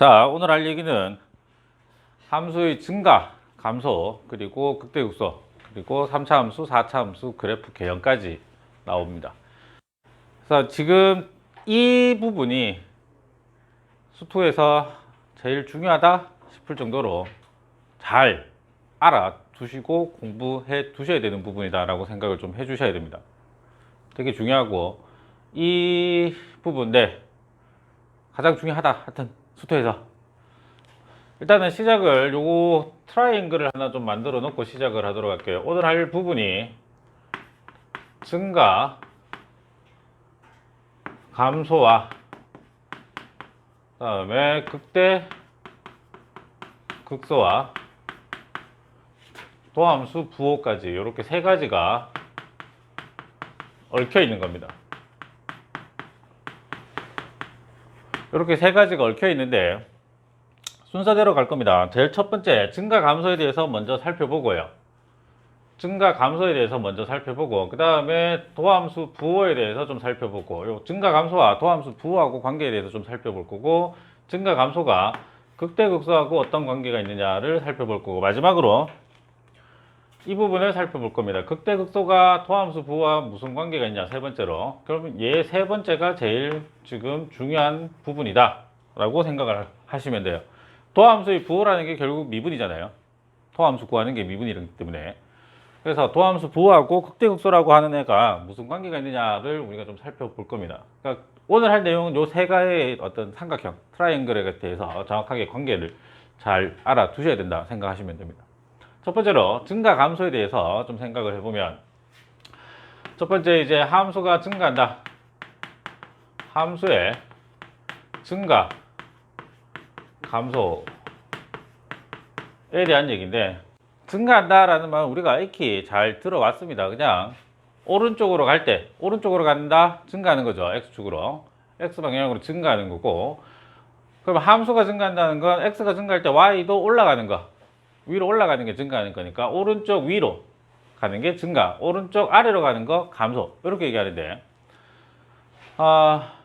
자, 오늘 할 얘기는 함수의 증가, 감소, 그리고 극대극소, 그리고 3차 함수, 4차 함수, 그래프 개형까지 나옵니다. 그래서 지금 이 부분이 수투에서 제일 중요하다 싶을 정도로 잘 알아두시고 공부해 두셔야 되는 부분이다 라고 생각을 좀 해 주셔야 됩니다. 되게 중요하고 이 부분 가장 중요하다 하여튼 수투에서 일단은 시작을 요거 트라이앵글을 하나 좀 만들어 놓고 시작을 하도록 할게요. 오늘 할 부분이 증가, 감소와 그다음에 극대, 극소와 도함수, 부호까지 이렇게 세 가지가 얽혀 있는 겁니다. 이렇게 세 가지가 얽혀 있는데 순서대로 갈 겁니다. 제일 첫 번째 증가 감소에 대해서 먼저 살펴보고요. 증가 감소에 대해서 먼저 살펴보고 그 다음에 도함수 부호에 대해서 좀 살펴보고 요 증가 감소와 도함수 부호하고 관계에 대해서 좀 살펴볼 거고 증가 감소가 극대극소하고 어떤 관계가 있느냐를 살펴볼 거고 마지막으로 이 부분을 살펴볼 겁니다. 극대극소가 도함수 부호와 무슨 관계가 있냐 세 번째로 그러면 얘 세 번째가 제일 지금 중요한 부분이다 라고 생각을 하시면 돼요. 도함수의 부호라는 게 결국 미분이잖아요. 도함수 구하는 게 미분이기 때문에 그래서 도함수 부호하고 극대극소라고 하는 애가 무슨 관계가 있느냐를 우리가 좀 살펴볼 겁니다. 그러니까 오늘 할 내용은 요 세 가지의 어떤 삼각형, 트라이앵글에 대해서 정확하게 관계를 잘 알아두셔야 된다 생각하시면 됩니다. 첫 번째로 증가 감소에 대해서 좀 생각을 해보면 첫 번째 이제 함수가 증가한다. 함수의 증가, 감소에 대한 얘기인데 증가한다 라는 말은 우리가 익히 잘 들어왔습니다. 그냥 오른쪽으로 갈 때 오른쪽으로 간다 증가하는 거죠. X축으로 X방향으로 증가하는 거고 그럼 함수가 증가한다는 건 X가 증가할 때 Y도 올라가는 거 위로 올라가는 게 증가하는 거니까 오른쪽 위로 가는 게 증가 오른쪽 아래로 가는 거 감소 이렇게 얘기하는데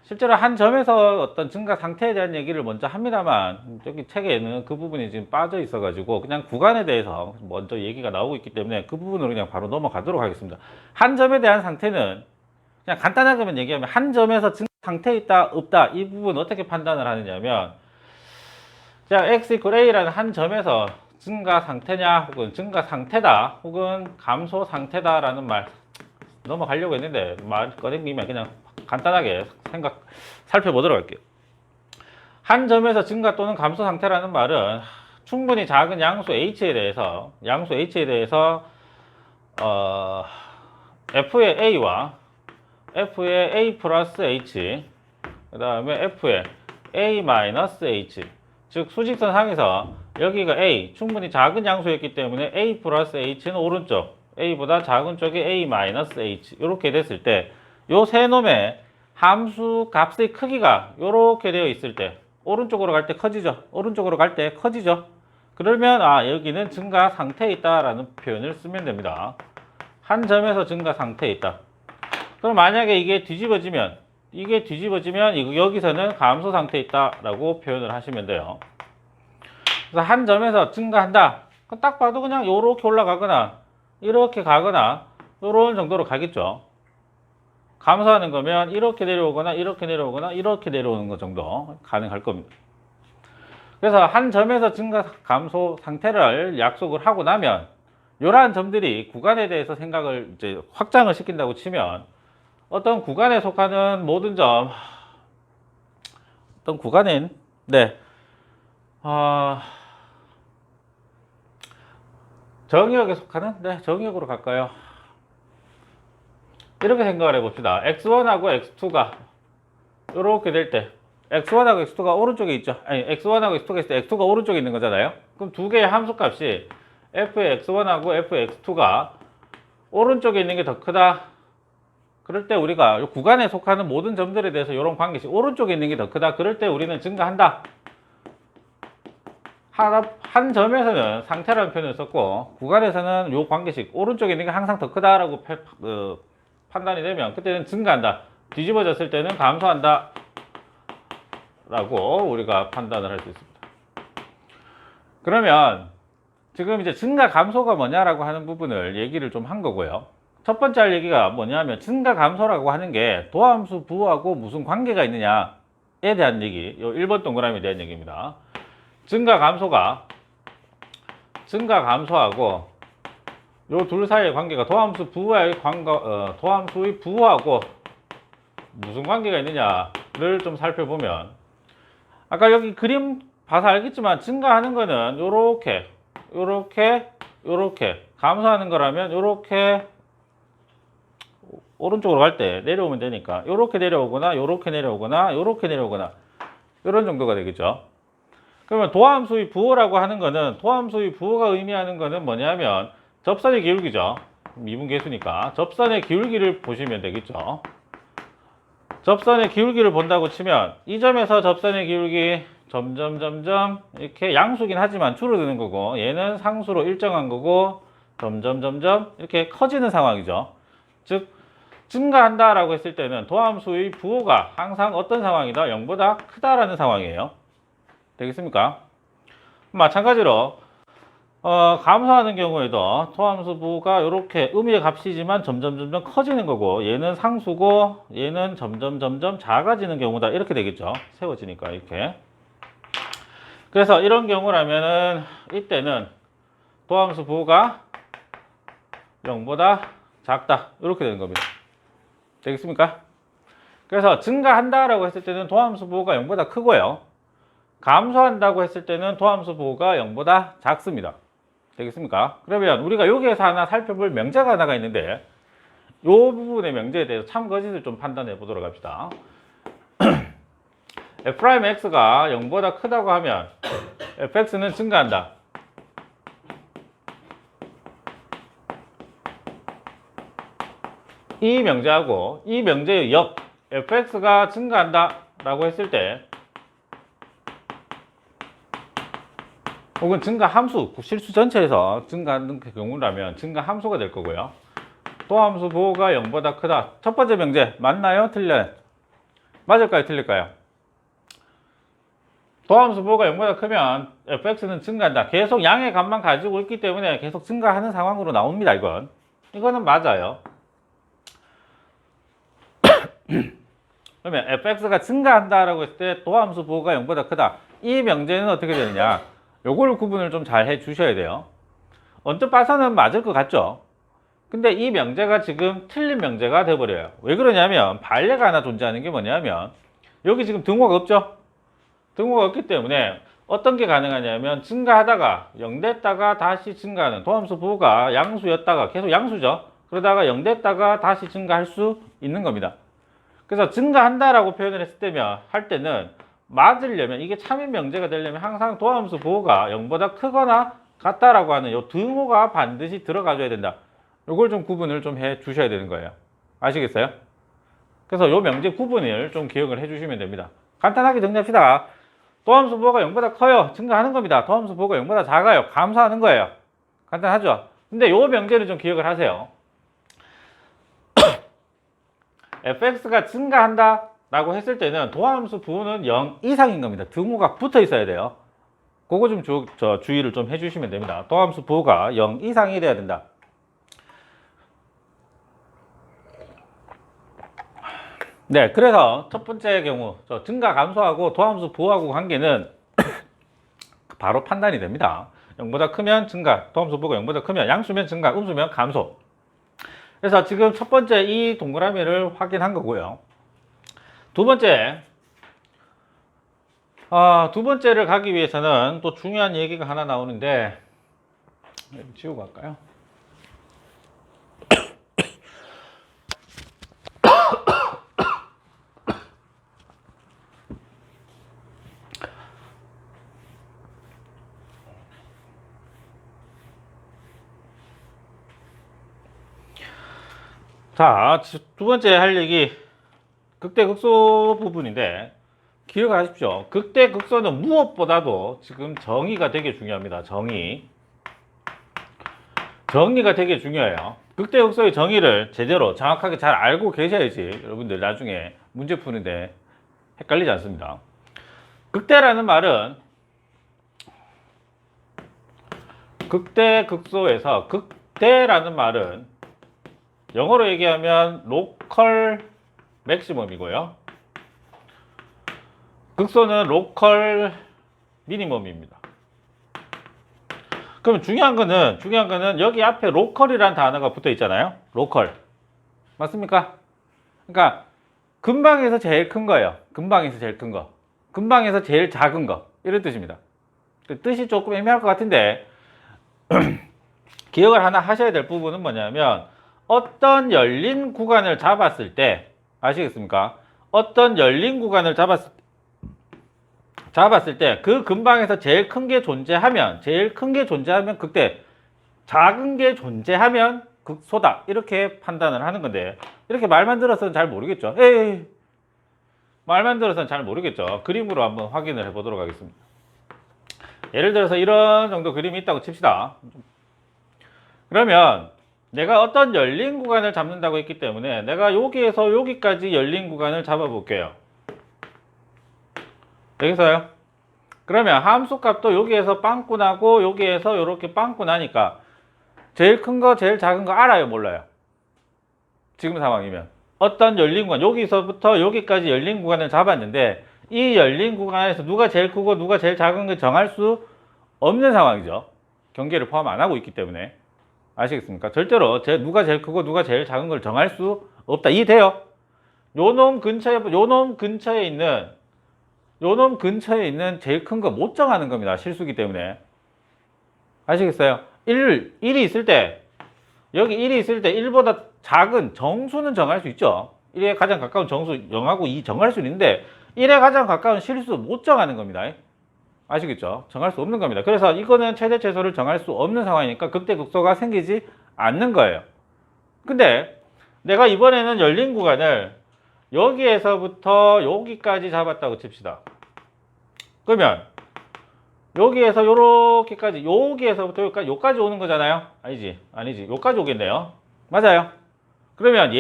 실제로 한 점에서 어떤 증가 상태에 대한 얘기를 먼저 합니다만 여기 책에는 그 부분이 지금 빠져 있어 가지고 그냥 구간에 대해서 먼저 얘기가 나오고 있기 때문에 그 부분으로 그냥 바로 넘어가도록 하겠습니다. 한 점에 대한 상태는 그냥 간단하게만 얘기하면 한 점에서 증가 상태에 있다 없다 이 부분 어떻게 판단을 하느냐면 자 x A라는 한 점에서 증가 상태냐 혹은 증가 상태다 혹은 감소 상태다 라는 말 넘어가려고 했는데 말 꺼내기면 그냥 간단하게 살펴보도록 할게요. 한 점에서 증가 또는 감소 상태라는 말은 충분히 작은 양수 H에 대해서 F의 A와 F의 A 플러스 H 그 다음에 F의 A 마이너스 H 즉 수직선 상에서 여기가 A 충분히 작은 양수였기 때문에 A 플러스 H는 오른쪽 A보다 작은 쪽이 A 마이너스 H 이렇게 됐을 때 요 세 놈의 함수 값의 크기가 이렇게 되어 있을 때 오른쪽으로 갈 때 커지죠. 오른쪽으로 갈 때 커지죠. 그러면 여기는 증가 상태에 있다라는 표현을 쓰면 됩니다. 한 점에서 증가 상태에 있다. 그럼 만약에 이게 뒤집어지면 여기서는 감소 상태에 있다라고 표현을 하시면 돼요. 그래서 한 점에서 증가한다. 딱 봐도 그냥 이렇게 올라가거나 이렇게 가거나 이런 정도로 가겠죠. 감소하는 거면 이렇게 내려오거나 이렇게 내려오거나 이렇게 내려오는 것 정도 가능할 겁니다. 그래서 한 점에서 증가 감소 상태를 약속을 하고 나면 이러한 점들이 구간에 대해서 생각을 이제 확장을 시킨다고 치면 어떤 구간에 속하는 모든 점 어떤 구간인 정의역에 속하는 정의역으로 갈까요? 이렇게 생각을 해봅시다. x1하고 x2가 이렇게 될 때 x1하고 x2가 오른쪽에 있죠. 아니 x1하고 x2가 있을 때 x2가 오른쪽에 있는 거잖아요. 그럼 두 개의 함수값이 f의 x1하고 f의 x2가 오른쪽에 있는 게 더 크다. 그럴 때 우리가 이 구간에 속하는 모든 점들에 대해서 이런 관계식 오른쪽에 있는 게 더 크다. 그럴 때 우리는 증가한다. 한 점에서는 상태라는 표현을 썼고 구간에서는 이 관계식 오른쪽에 있는 게 항상 더 크다라고 판단이 되면 그때는 증가한다. 뒤집어졌을 때는 감소한다. 라고 우리가 판단을 할 수 있습니다. 그러면 지금 이제 증가 감소가 뭐냐라고 하는 부분을 얘기를 좀 한 거고요. 첫 번째 할 얘기가 뭐냐면 증가 감소라고 하는 게 도함수 부호하고 무슨 관계가 있느냐에 대한 얘기, 요 1번 동그라미에 대한 얘기입니다. 증가 감소하고 요 둘 사이의 관계가 도함수 부호의 도함수의 부호하고 무슨 관계가 있느냐를 좀 살펴보면, 아까 여기 그림 봐서 알겠지만 증가하는 거는 요렇게 감소하는 거라면 요렇게 오른쪽으로 갈 때 내려오면 되니까 요렇게 내려오거나 요렇게 내려오거나 요렇게 내려오거나 이런 정도가 되겠죠. 그러면 도함수의 부호라고 하는 거는, 도함수의 부호가 의미하는 거는 뭐냐면 접선의 기울기죠. 미분계수니까 접선의 기울기를 보시면 되겠죠. 접선의 기울기를 본다고 치면 이 점에서 접선의 기울기 점점 이렇게 양수긴 하지만 줄어드는 거고, 얘는 상수로 일정한 거고 점점 이렇게 커지는 상황이죠. 즉 증가한다라고 했을 때는 도함수의 부호가 항상 어떤 상황이다? 0보다 크다라는 상황이에요. 되겠습니까? 마찬가지로 감소하는 경우에도 도함수 부호가 이렇게 의미의 값이지만 점점 커지는 거고, 얘는 상수고 얘는 점점 작아지는 경우다, 이렇게 되겠죠. 세워지니까 이렇게. 그래서 이런 경우라면은 이때는 도함수 부호가 0보다 작다, 이렇게 되는 겁니다. 되겠습니까? 그래서 증가한다라고 했을 때는 도함수 부호가 0보다 크고요, 감소한다고 했을 때는 도함수 부호가 0보다 작습니다. 되겠습니까? 그러면 우리가 여기에서 하나 살펴볼 명제가 하나가 있는데, 이 부분의 명제에 대해서 참거짓을 좀 판단해 보도록 합시다. f'x가 0보다 크다고 하면 fx는 증가한다. 이 명제하고 이 명제의 옆, fx가 증가한다 라고 했을 때, 혹은 증가 함수, 실수 전체에서 증가하는 경우라면 증가 함수가 될 거고요. 도함수 부호가 0보다 크다. 첫 번째 명제 맞나요? 틀려요? 맞을까요? 틀릴까요? 도함수 부호가 0보다 크면 fx는 증가한다. 계속 양의 값만 가지고 있기 때문에 계속 증가하는 상황으로 나옵니다. 이거는 맞아요. 그러면 fx가 증가한다라고 했을 때 도함수 부호가 0보다 크다. 이 명제는 어떻게 되느냐? 요걸 구분을 좀 잘 해 주셔야 돼요. 언뜻 봐서는 맞을 것 같죠? 근데 이 명제가 지금 틀린 명제가 돼버려요. 왜 그러냐면 반례가 하나 존재하는 게 뭐냐면, 여기 지금 등호가 없죠? 등호가 없기 때문에 어떤 게 가능하냐면 증가하다가 0 됐다가 다시 증가하는, 도함수 부호가 양수였다가 계속 양수죠. 그러다가 0 됐다가 다시 증가할 수 있는 겁니다. 그래서 증가한다라고 표현을 했을 때면, 할 때는 맞으려면, 이게 참인 명제가 되려면 항상 도함수 부호가 0보다 크거나 같다라고 하는 요 등호가 반드시 들어가줘야 된다. 요걸 좀 구분을 좀 해 주셔야 되는 거예요. 아시겠어요? 그래서 요 명제 구분을 좀 기억을 해 주시면 됩니다. 간단하게 정리합시다. 도함수 부호가 0보다 커요. 증가하는 겁니다. 도함수 부호가 0보다 작아요. 감소하는 거예요. 간단하죠? 근데 요 명제를 좀 기억을 하세요. fx가 증가한다 라고 했을 때는 도함수 부호는 0 이상인 겁니다. 등호가 붙어 있어야 돼요. 그거 좀 주의를 좀 해주시면 됩니다. 도함수 부호가 0 이상이 돼야 된다. 네, 그래서 첫 번째 경우 증가 감소하고 도함수 부호하고 관계는 바로 판단이 됩니다. 0보다 크면 증가, 도함수 부호가 0보다 크면 양수면 증가, 음수면 감소. 그래서 지금 첫 번째 이 동그라미를 확인한 거고요. 두 번째를 가기 위해서는 또 중요한 얘기가 하나 나오는데, 지우고 갈까요? 자, 두 번째 할 얘기, 극대극소 부분인데, 기억하십시오. 극대극소는 무엇보다도 지금 정의가 되게 중요합니다. 정의가 되게 중요해요. 극대극소의 정의를 제대로 정확하게 잘 알고 계셔야지 여러분들 나중에 문제 푸는데 헷갈리지 않습니다. 극대라는 말은 극대 극소에서 극대라는 말은 영어로 얘기하면 로컬 맥시멈이고요. 극소는 로컬 미니멈입니다. 그럼 중요한 거는 여기 앞에 로컬이라는 단어가 붙어 있잖아요. 로컬. 맞습니까? 그러니까 근방에서 제일 큰 거예요. 근방에서 제일 큰 거. 근방에서 제일 작은 거. 이런 뜻입니다. 뜻이 조금 애매할 것 같은데 기억을 하나 하셔야 될 부분은 뭐냐면 어떤 열린 구간을 잡았을 때 아시겠습니까? 어떤 열린 구간을 잡았을 때 그 근방에서 제일 큰 게 존재하면 극대, 작은 게 존재하면 극소다 이렇게 판단을 하는 건데 이렇게 말만 들어서는 잘 모르겠죠. 말만 들어서는 잘 모르겠죠. 그림으로 한번 확인을 해 보도록 하겠습니다. 예를 들어서 이런 정도 그림이 있다고 칩시다. 그러면 내가 어떤 열린 구간을 잡는다고 했기 때문에 내가 여기에서 여기까지 열린 구간을 잡아 볼게요. 되겠어요? 그러면 함수 값도 여기에서 빵꾸 나고 여기에서 이렇게 빵꾸 나니까 제일 큰 거 제일 작은 거 알아요 몰라요? 지금 상황이면 어떤 열린 구간 여기서부터 여기까지 열린 구간을 잡았는데 이 열린 구간에서 누가 제일 크고 누가 제일 작은 걸 정할 수 없는 상황이죠. 경계를 포함 안 하고 있기 때문에 아시겠습니까? 절대로 누가 제일 크고 누가 제일 작은 걸 정할 수 없다. 이해돼요? 요놈 근처에 있는 제일 큰 거 못 정하는 겁니다. 실수기 때문에. 아시겠어요? 1이 있을 때, 여기 1이 있을 때 1보다 작은 정수는 정할 수 있죠. 1에 가장 가까운 정수 0하고 2 정할 수 있는데 1에 가장 가까운 실수 못 정하는 겁니다. 아시겠죠? 정할 수 없는 겁니다. 그래서 이거는 최대 최소를 정할 수 없는 상황이니까 극대 극소가 생기지 않는 거예요. 근데 내가 이번에는 열린 구간을 여기에서부터 여기까지 잡았다고 칩시다. 그러면 여기에서 요렇게까지 여기에서부터 여기까지 오는 거잖아요. 아니지 여기까지 오겠네요. 맞아요. 그러면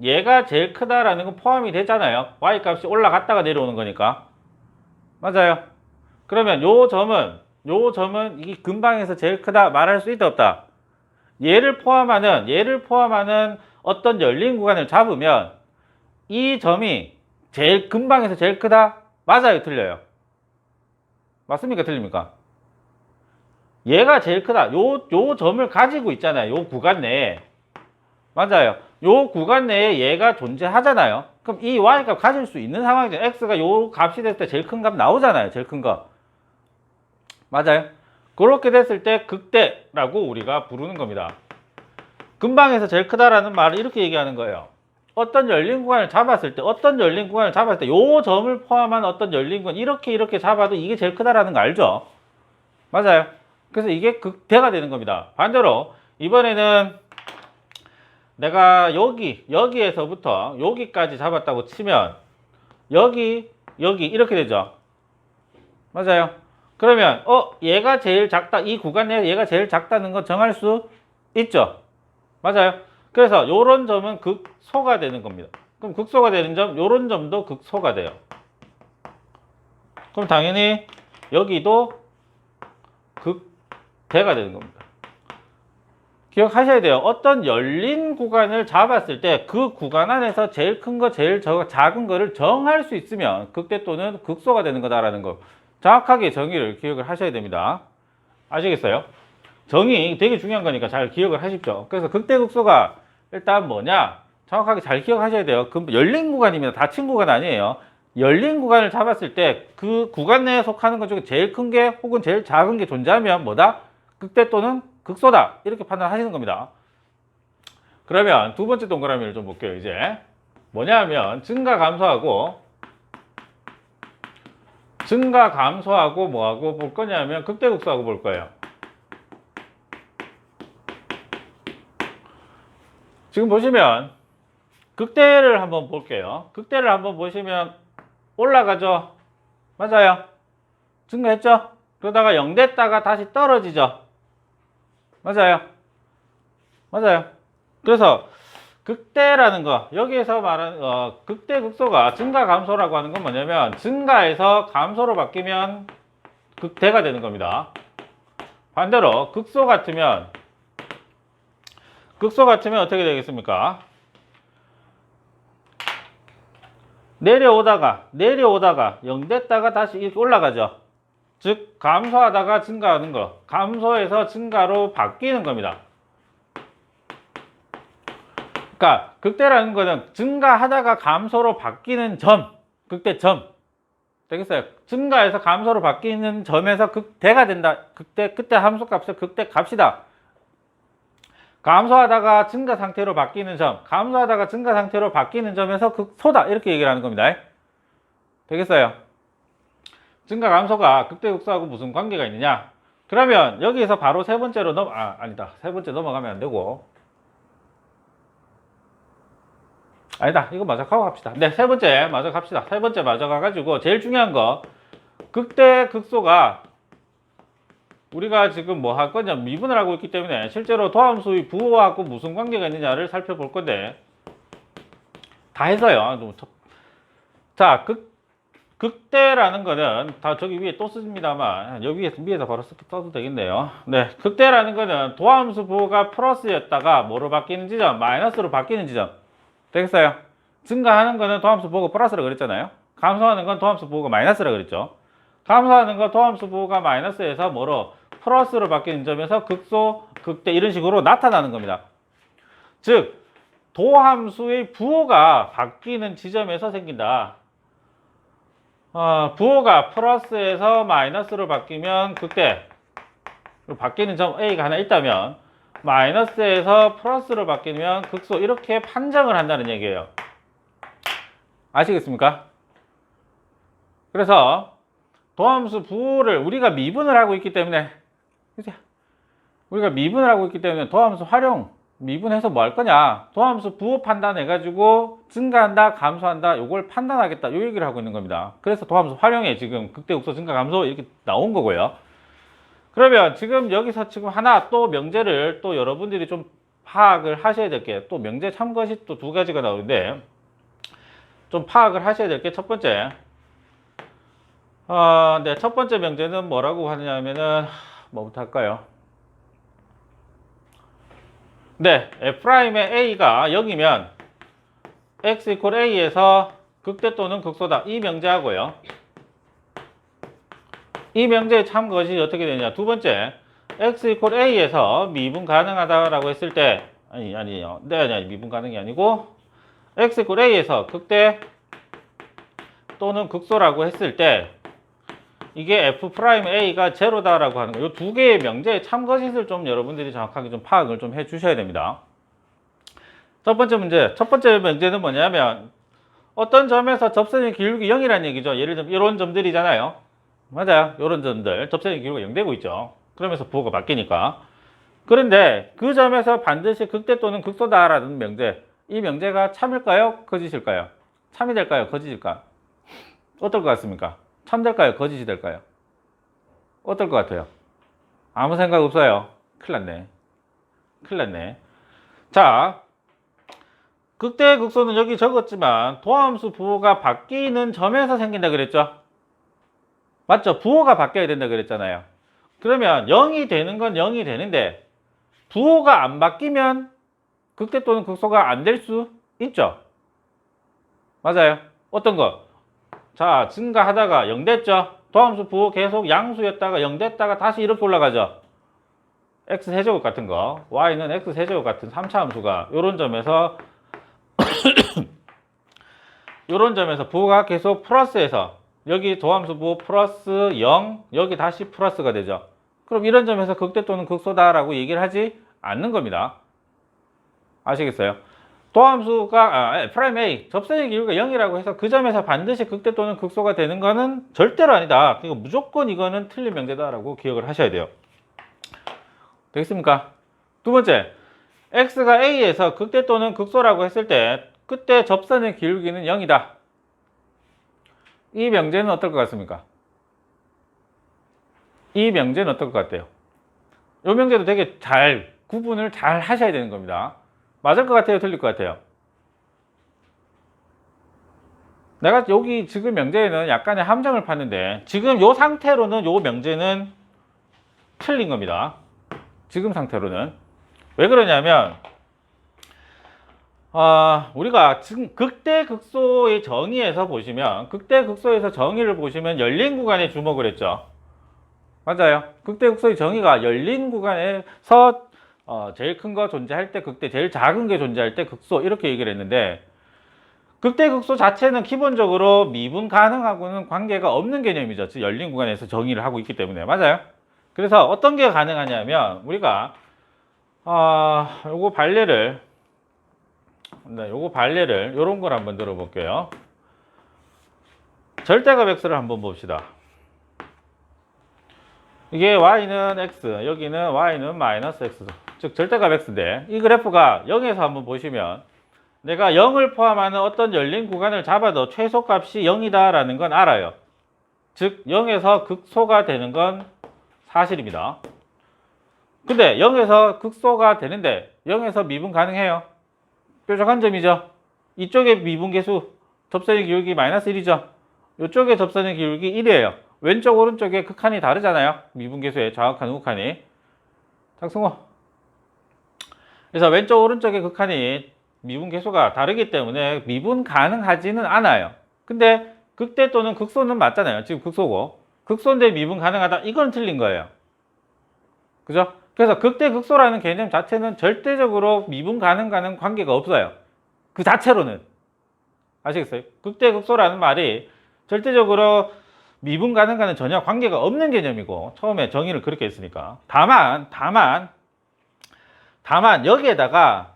얘가 제일 크다라는 건 포함이 되잖아요. y값이 올라갔다가 내려오는 거니까. 맞아요. 그러면 요 점은 이 근방에서 제일 크다 말할 수 있다 없다? 얘를 포함하는 어떤 열린 구간을 잡으면 이 점이 제일 근방에서 제일 크다? 맞아요, 틀려요? 맞습니까, 틀립니까? 얘가 제일 크다. 요 점을 가지고 있잖아요. 요 구간 내에. 맞아요. 요 구간 내에 얘가 존재하잖아요. 그럼 이 y값 가질 수 있는 상황이죠. x가 요 값이 됐을 때 제일 큰 값 나오잖아요. 제일 큰 거. 맞아요. 그렇게 됐을 때 극대라고 우리가 부르는 겁니다. 근방에서 제일 크다라는 말을 이렇게 얘기하는 거예요. 어떤 열린 구간을 잡았을 때 요 점을 포함한 어떤 열린 구간 이렇게 잡아도 이게 제일 크다라는 거 알죠? 맞아요. 그래서 이게 극대가 되는 겁니다. 반대로 이번에는 내가 여기에서부터 여기까지 잡았다고 치면 여기 이렇게 되죠. 맞아요. 그러면 얘가 제일 작다. 이 구간 내에서 얘가 제일 작다는 거 정할 수 있죠. 맞아요. 그래서 요런 점은 극소가 되는 겁니다. 그럼 극소가 되는 점, 요런 점도 극소가 돼요. 그럼 당연히 여기도 극대가 되는 겁니다. 기억하셔야 돼요. 어떤 열린 구간을 잡았을 때 그 구간 안에서 제일 큰 거, 제일 작은 거를 정할 수 있으면 극대 또는 극소가 되는 거다라는 거. 정확하게 정의를 기억을 하셔야 됩니다. 아시겠어요? 정의 되게 중요한 거니까 잘 기억을 하십시오. 그래서 극대 극소가 일단 뭐냐? 정확하게 잘 기억하셔야 돼요. 열린 구간입니다. 닫힌 구간 아니에요. 열린 구간을 잡았을 때 그 구간 내에 속하는 것 중에 제일 큰 게 혹은 제일 작은 게 존재하면 뭐다? 극대 또는 극소다. 이렇게 판단하시는 겁니다. 그러면 두 번째 동그라미를 좀 볼게요. 이제 뭐냐면 증가 감소하고 뭐하고 볼 거냐면 극대 극소하고 볼 거예요. 지금 보시면 극대를 한번 볼게요. 극대를 한번 보시면 올라가죠. 맞아요. 증가했죠. 그러다가 0 됐다가 다시 떨어지죠. 맞아요. 그래서 극대라는 거, 여기에서 말하는 극대 극소가 증가 감소라고 하는 건 뭐냐면 증가에서 감소로 바뀌면 극대가 되는 겁니다. 반대로 극소 같으면 어떻게 되겠습니까? 내려오다가 0 됐다가 다시 이렇게 올라가죠. 즉 감소하다가 증가하는 거, 감소에서 증가로 바뀌는 겁니다. 그러니까 극대라는 거는 증가하다가 감소로 바뀌는 점, 극대점 되겠어요. 증가해서 감소로 바뀌는 점에서 극대가 된다. 그때 함수값을 극대 값이다. 감소하다가 증가 상태로 바뀌는 점, 감소하다가 증가 상태로 바뀌는 점에서 극소다. 이렇게 얘기를 하는 겁니다. 되겠어요? 증가 감소가 극대 극소하고 무슨 관계가 있느냐? 그러면 여기에서 바로 세 번째로 세 번째 넘어가면 안 되고. 아니다. 이거 마저 가고 갑시다. 네, 세 번째 마저 갑시다. 세 번째 마저 가가지고 제일 중요한 거 극대 극소가 우리가 지금 뭐 할 거냐 미분을 하고 있기 때문에 실제로 도함수의 부호하고 무슨 관계가 있느냐를 살펴볼 건데 다 해서요. 자, 극대라는 거는 다 저기 위에 또 씁니다만 여기 위에서 바로 써도 되겠네요. 네, 극대라는 거는 도함수 부호가 플러스였다가 뭐로 바뀌는 지점, 마이너스로 바뀌는 지점. 되겠어요? 증가하는 거는 도함수 부호가 플러스라 그랬잖아요. 감소하는 건 도함수 부호가 마이너스라 그랬죠. 감소하는 거 도함수 부호가 마이너스에서 뭐로 플러스로 바뀌는 점에서 극소, 극대 이런 식으로 나타나는 겁니다. 즉 도함수의 부호가 바뀌는 지점에서 생긴다. 부호가 플러스에서 마이너스로 바뀌면 극대, 바뀌는 점 A가 하나 있다면 마이너스에서 플러스로 바뀌면 극소 이렇게 판정을 한다는 얘기예요. 아시겠습니까? 그래서 도함수 부호를 우리가 미분을 하고 있기 때문에 도함수 활용 미분해서 뭐 할 거냐, 도함수 부호 판단해 가지고 증가한다 감소한다 요걸 판단하겠다 요 얘기를 하고 있는 겁니다. 그래서 도함수 활용에 지금 극대 극소 증가 감소 이렇게 나온 거고요. 그러면 지금 여기서 지금 하나 또 명제를 또 여러분들이 좀 파악을 하셔야 될 게, 또 명제 참고시 또 두 가지가 나오는데 좀 파악을 하셔야 될 게 첫 번째 네, 첫 번째 명제는 뭐라고 하냐면은 뭐부터 할까요? 네, F'의 A가 0이면 X 이퀄 A에서 극대 또는 극소다. 이 명제하고요. 이 명제의 참것이 어떻게 되냐? 두 번째, X 이퀄 A에서 미분 가능하다라고 했을 때, 아니요. 네, 미분 가능이 아니고, X 이퀄 A에서 극대 또는 극소라고 했을 때, 이게 F'A가 제로다라고 하는 거. 이 두 개의 명제의 참것을 좀 여러분들이 정확하게 좀 파악을 좀 해 주셔야 됩니다. 첫 번째 명제는 뭐냐면, 어떤 점에서 접선의 기울기 0이라는 얘기죠. 예를 들면 이런 점들이잖아요. 맞아요. 이런 점들 접선의 기울기가 0 되고 있죠. 그러면서 부호가 바뀌니까. 그런데 그 점에서 반드시 극대 또는 극소다라는 명제, 이 명제가 참일까요? 거짓일까요? 참이 될까요? 거짓일까요? 어떨 것 같습니까? 참 될까요? 거짓이 될까요? 어떨 것 같아요? 아무 생각 없어요. 큰일 났네. 자, 극대 극소는 여기 적었지만 도함수 부호가 바뀌는 점에서 생긴다 그랬죠? 맞죠? 부호가 바뀌어야 된다 그랬잖아요. 그러면 0이 되는 건 0이 되는데 부호가 안 바뀌면 극대 또는 극소가 안 될 수 있죠? 맞아요. 어떤 거? 자, 증가하다가 0 됐죠? 도함수 부호 계속 양수였다가 0 됐다가 다시 이렇게 올라가죠? x세제곱 같은 거, y는 x세제곱 같은 3차 함수가 요런 점에서 요런 점에서 부호가 계속 플러스에서 여기 도함수 부호 플러스 0, 여기 다시 플러스가 되죠. 그럼 이런 점에서 극대 또는 극소다라고 얘기를 하지 않는 겁니다. 아시겠어요? 도함수가 프라임 A 접선의 기울기가 0이라고 해서 그 점에서 반드시 극대 또는 극소가 되는 거는 절대로 아니다. 그러니까 무조건 이거는 틀린 명제다라고 기억을 하셔야 돼요. 되겠습니까? 두 번째, x가 a에서 극대 또는 극소라고 했을 때 그때 접선의 기울기는 0이다. 이 명제는 어떨 것 같습니까? 이 명제는 어떨 것 같아요? 이 명제도 되게 잘 구분을 잘 하셔야 되는 겁니다. 맞을 것 같아요? 틀릴 것 같아요? 내가 여기 지금 명제에는 약간의 함정을 팠는데 지금 요 상태로는 요 명제는 틀린 겁니다. 지금 상태로는. 왜 그러냐면 우리가 지금 극대극소의 정의에서 보시면 극대극소에서 정의를 보시면 열린 구간에 주목을 했죠. 맞아요. 극대극소의 정의가 열린 구간에서 제일 큰 거 존재할 때 극대, 제일 작은 게 존재할 때 극소 이렇게 얘기를 했는데 극대극소 자체는 기본적으로 미분 가능하고는 관계가 없는 개념이죠. 즉 열린 구간에서 정의를 하고 있기 때문에. 맞아요. 그래서 어떤 게 가능하냐면 우리가 요거 발례를 요런 걸 한번 들어볼게요. 절대값 x를 한번 봅시다. 이게 y는 x, 여기는 y는 마이너스 x, 즉 절대값 x인데 이 그래프가 0에서 한번 보시면 내가 0을 포함하는 어떤 열린 구간을 잡아도 최소값이 0이다 라는 건 알아요. 즉 0에서 극소가 되는 건 사실입니다. 근데 0에서 극소가 되는데 0에서 미분 가능해요? 뾰족한 점이죠. 이쪽에 미분계수 접선의 기울기 마이너스 1이죠. 이쪽에 접선의 기울기 1이에요. 왼쪽 오른쪽에 극한이 다르잖아요. 미분계수의 정확한 우극한이. 장승호. 그래서 왼쪽 오른쪽의 극한이 미분계수가 다르기 때문에 미분 가능하지는 않아요. 근데 극대 또는 극소는 맞잖아요. 지금 극소고. 극소인데 미분 가능하다. 이건 틀린 거예요. 그죠? 그래서 극대 극소라는 개념 자체는 절대적으로 미분 가능과는 관계가 없어요. 그 자체로는. 아시겠어요? 극대 극소라는 말이 절대적으로 미분 가능과는 전혀 관계가 없는 개념이고 처음에 정의를 그렇게 했으니까. 다만 여기에다가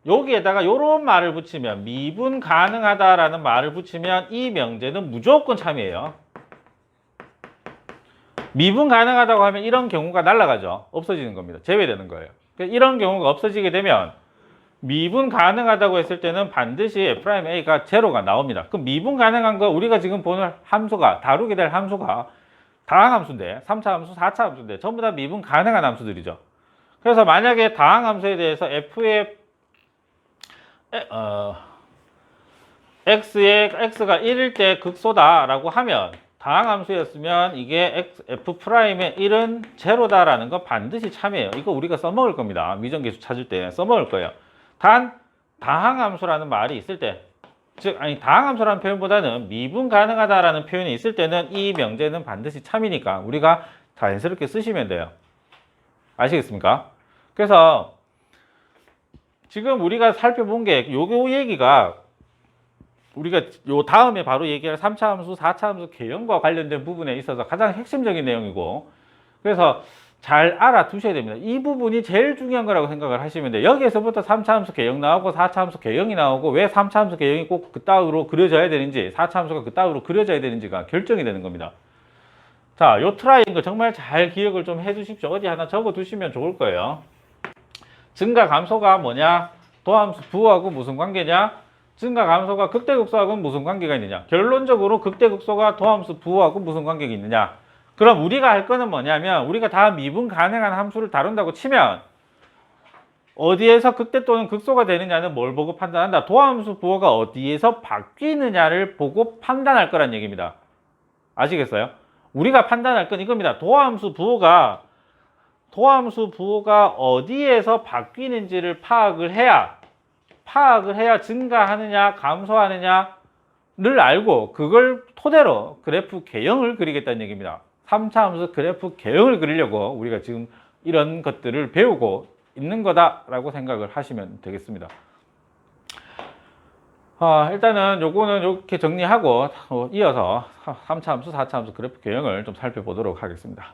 요런 말을 붙이면 미분 가능하다라는 말을 붙이면 이 명제는 무조건 참이에요. 미분 가능하다고 하면 이런 경우가 날아가죠. 없어지는 겁니다. 제외되는 거예요. 이런 경우가 없어지게 되면 미분 가능하다고 했을 때는 반드시 F'A가 제로가 나옵니다. 그럼 미분 가능한 거 우리가 지금 보는 함수가 다루게 될 함수가 다항함수인데 3차 함수, 4차 함수인데 전부 다 미분 가능한 함수들이죠. 그래서 만약에 다항함수에 대해서 F의 x가 1일 때 극소다라고 하면 다항함수였으면 이게 F'의 1은 제로다라는 거 반드시 참이에요. 이거 우리가 써먹을 겁니다. 미정계수 찾을 때 써먹을 거예요. 단 다항함수라는 말이 있을 때, 즉 다항함수라는 표현보다는 미분 가능하다라는 표현이 있을 때는 이 명제는 반드시 참이니까 우리가 자연스럽게 쓰시면 돼요. 아시겠습니까? 그래서 지금 우리가 살펴본 게 요 얘기가 우리가 요 다음에 바로 얘기할 3차 함수, 4차 함수 개형과 관련된 부분에 있어서 가장 핵심적인 내용이고 그래서 잘 알아두셔야 됩니다. 이 부분이 제일 중요한 거라고 생각을 하시면 돼요. 여기에서부터 3차 함수 개형 나오고 4차 함수 개형이 나오고 왜 3차 함수 개형이 꼭 그따위로 그려져야 되는지 4차 함수가 그따위로 그려져야 되는지가 결정이 되는 겁니다. 자, 요 트라이앵글 정말 잘 기억을 좀 해두십시오. 어디 하나 적어두시면 좋을 거예요. 증가 감소가 뭐냐? 도함수 부호하고 무슨 관계냐? 증가 감소가 극대극소하고는 무슨 관계가 있느냐? 결론적으로 극대극소가 도함수 부호하고 무슨 관계가 있느냐? 그럼 우리가 할 거는 뭐냐면 우리가 다 미분 가능한 함수를 다룬다고 치면 어디에서 극대 또는 극소가 되느냐는 뭘 보고 판단한다? 도함수 부호가 어디에서 바뀌느냐를 보고 판단할 거란 얘기입니다. 아시겠어요? 우리가 판단할 건 이겁니다. 도함수 부호가 어디에서 바뀌는지를 파악을 해야 증가하느냐 감소하느냐를 알고 그걸 토대로 그래프 개형을 그리겠다는 얘기입니다. 3차 함수 그래프 개형을 그리려고 우리가 지금 이런 것들을 배우고 있는 거다라고 생각을 하시면 되겠습니다. 일단은 요거는 이렇게 정리하고 이어서 3차 함수, 4차 함수 그래프 개형을 좀 살펴보도록 하겠습니다.